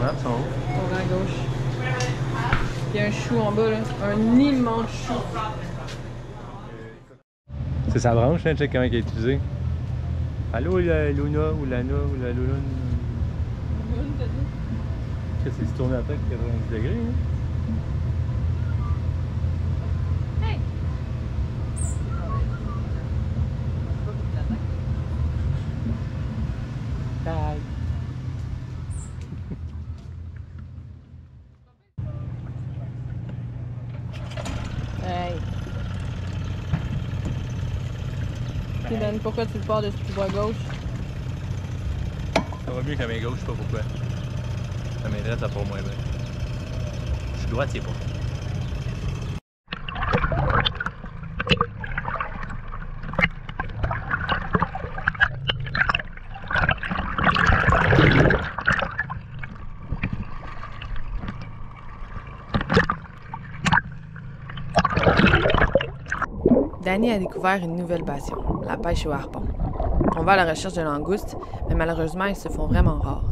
tomates sont hauts. On va à gauche. Il y a un chou en bas, là. Un immense chou. C'est sa branche, hein, check comment elle est utilisée. Allô, la Luna ou Lana ou la Luna. Qu'est-ce que c'est tourné la tête 90 degrés, hein? Hey! Bye. Hey! Dan, pourquoi tu pars de ce bois gauche? Ça va mieux que la main gauche, je sais pas pourquoi. La main droite, ça part moins bien. Je suis droitier, pas. Danny a découvert une nouvelle passion, la pêche au harpon. On va à la recherche de langoustes, mais malheureusement, ils se font vraiment rares.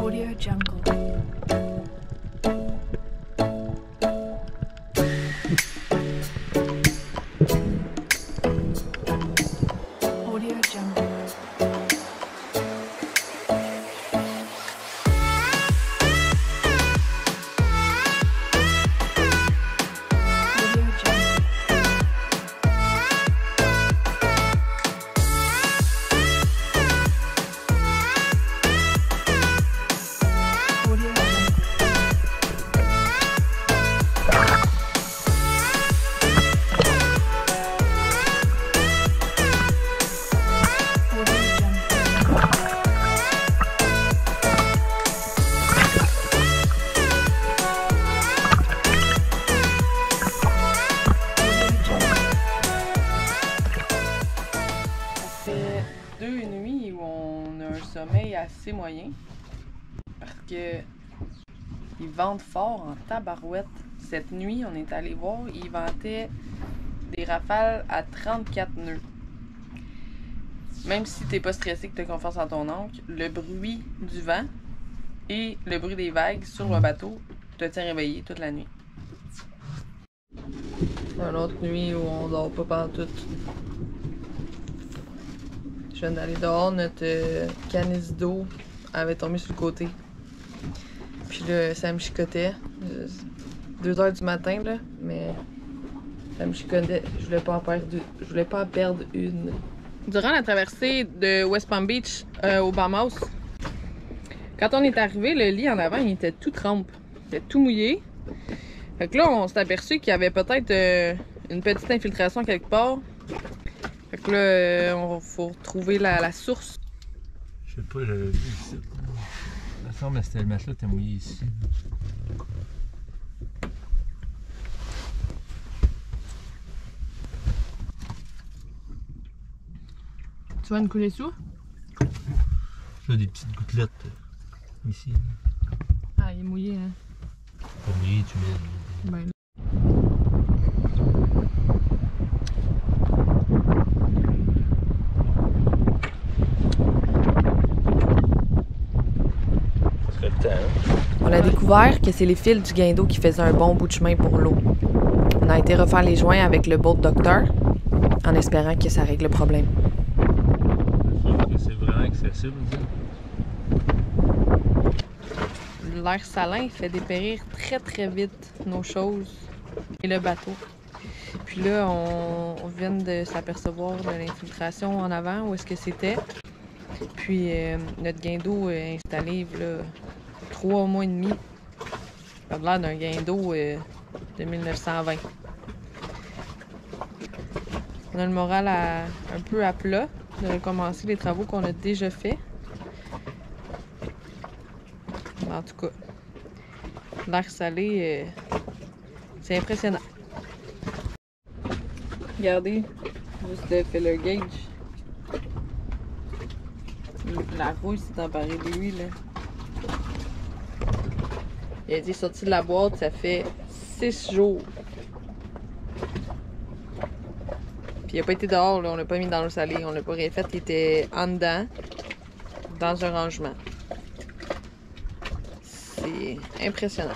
Audio Jungle. Audio Jungle. Sommeil assez moyen parce que ils vendent fort en tabarouette. Cette nuit, on est allé voir, ils vendaient des rafales à 34 nœuds. Même si t'es pas stressé, que t'as confiance en ton oncle, le bruit du vent et le bruit des vagues sur le bateau te tient réveillé toute la nuit. Une autre nuit où on dort pas pantoute. Je viens d'aller dehors, notre canisse d'eau avait tombé sur le côté. Puis là, ça me chicotait. 2 h du matin, là, mais ça me chicotait. Je voulais pas en perdre une. Durant la traversée de West Palm Beach au Bahamas, quand on est arrivé, le lit en avant, il était tout trempe. Il était tout mouillé. Fait que là, on s'est aperçu qu'il y avait peut-être une petite infiltration quelque part. Fait que là, on faut retrouver la source. Je sais pas, j'avais vu ici. Il me semble que le matelas était mouillé ici. Tu vas nous couler sous? J'ai des petites gouttelettes ici. Ah, il est mouillé, hein? Pas mouillé, tu mets. Ben, on a découvert que c'est les fils du guindeau qui faisaient un bon bout de chemin pour l'eau. On a été refaire les joints avec le boat doctor en espérant que ça règle le problème. C'est vraiment accessible. L'air salin fait dépérir très très vite nos choses et le bateau. Puis là, on vient de s'apercevoir de l'infiltration en avant, où est-ce que c'était. Puis notre guindeau est installé là, 3 mois et demi. Ça a l'air d'un guindeau de 1920. On a le moral un peu à plat de recommencer les travaux qu'on a déjà faits. En tout cas, l'air salé, c'est impressionnant. Regardez, juste le filler gauge. La rouille s'est emparée de lui, là. Il a été sorti de la boîte, ça fait 6 jours. Puis il a pas été dehors, là, on l'a pas mis dans l'eau salée, on l'a pas rien fait, il était en dedans, dans un rangement. C'est impressionnant.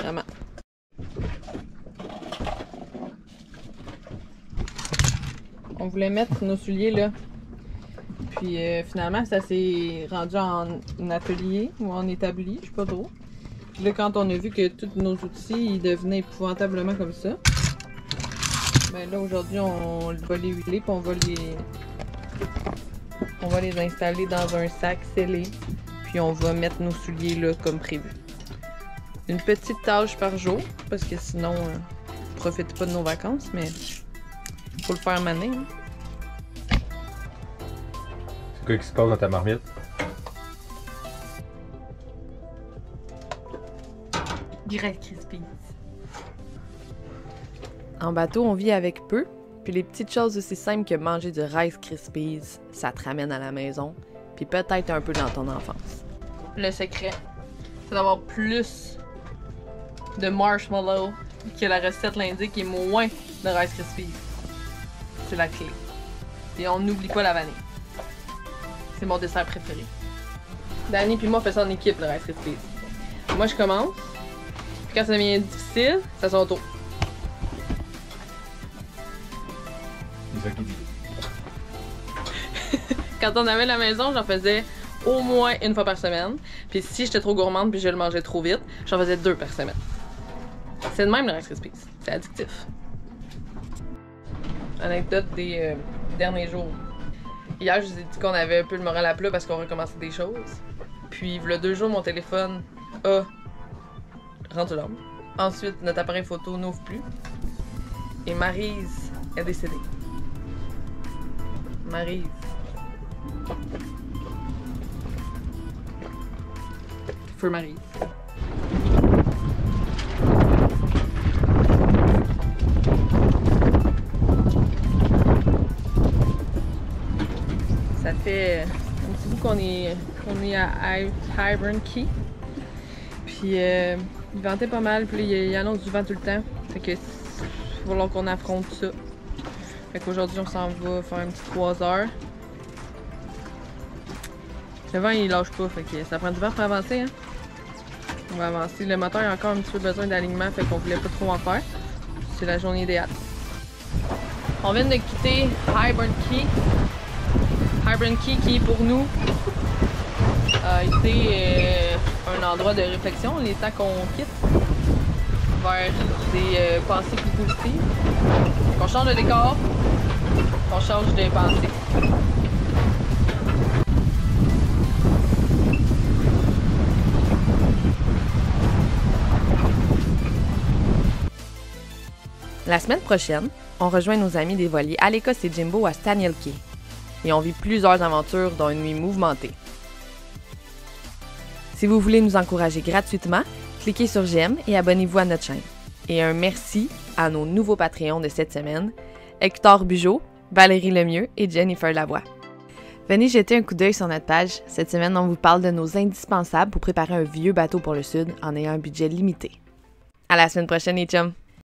Vraiment. On voulait mettre nos souliers là. Puis finalement, ça s'est rendu en atelier ou en établi, je sais pas trop. Puis là, quand on a vu que tous nos outils ils devenaient épouvantablement comme ça, ben là aujourd'hui on va les huiler puis on va les installer dans un sac scellé. Puis on va mettre nos souliers là comme prévu. Une petite tâche par jour parce que sinon on profite pas de nos vacances, mais faut le faire maintenant. Hein. C'est quoi qui se passe dans ta marmite? Du Rice Krispies. En bateau, on vit avec peu, puis les petites choses aussi simples que manger du Rice Krispies, ça te ramène à la maison, puis peut-être un peu dans ton enfance. Le secret, c'est d'avoir plus de marshmallow que la recette l'indique et moins de Rice Krispies. C'est la clé. Et on n'oublie pas la vanille. C'est mon dessert préféré. Dani puis moi on fait ça en équipe, le Rice Krispies. Moi je commence, puis quand ça devient difficile, c'est à son tour. C'est ça qui dit. Quand on avait la maison, j'en faisais au moins une fois par semaine. Puis si j'étais trop gourmande puis je le mangeais trop vite, j'en faisais 2 par semaine. C'est de même le Rice Krispies. C'est addictif. Anecdote des derniers jours. Hier, je vous ai dit qu'on avait un peu le moral à plat parce qu'on recommençait des choses. Puis, il y a 2 jours, mon téléphone a rendu l'homme. Ensuite, notre appareil photo n'ouvre plus. Et Maryse est décédée. Maryse. Feu Maryse. Ça fait un petit bout qu'on est à Hybern Key. Puis il ventait pas mal, puis il annonce du vent tout le temps. Fait que il va falloir qu'on affronte ça. Fait qu'aujourd'hui on s'en va faire un petit 3 heures. Le vent il lâche pas, fait que ça prend du vent pour avancer. Hein? On va avancer. Le moteur a encore un petit peu besoin d'alignement, fait qu'on voulait pas trop en faire. C'est la journée idéale. On vient de quitter Hybern Key. Hybern Key qui pour nous a été un endroit de réflexion, les temps qu'on quitte vers des pensées plus positives. On change de décor, on change de pensée. La semaine prochaine, on rejoint nos amis des voiliers Alekos et Jimbo à Staniel Key. Et on vit plusieurs aventures dont une nuit mouvementée. Si vous voulez nous encourager gratuitement, cliquez sur j'aime et abonnez-vous à notre chaîne. Et un merci à nos nouveaux Patreons de cette semaine, Hector Bugeaud, Valérie Lemieux et Jennifer Lavoie. Venez jeter un coup d'œil sur notre page. Cette semaine, on vous parle de nos indispensables pour préparer un vieux bateau pour le sud en ayant un budget limité. À la semaine prochaine les chums!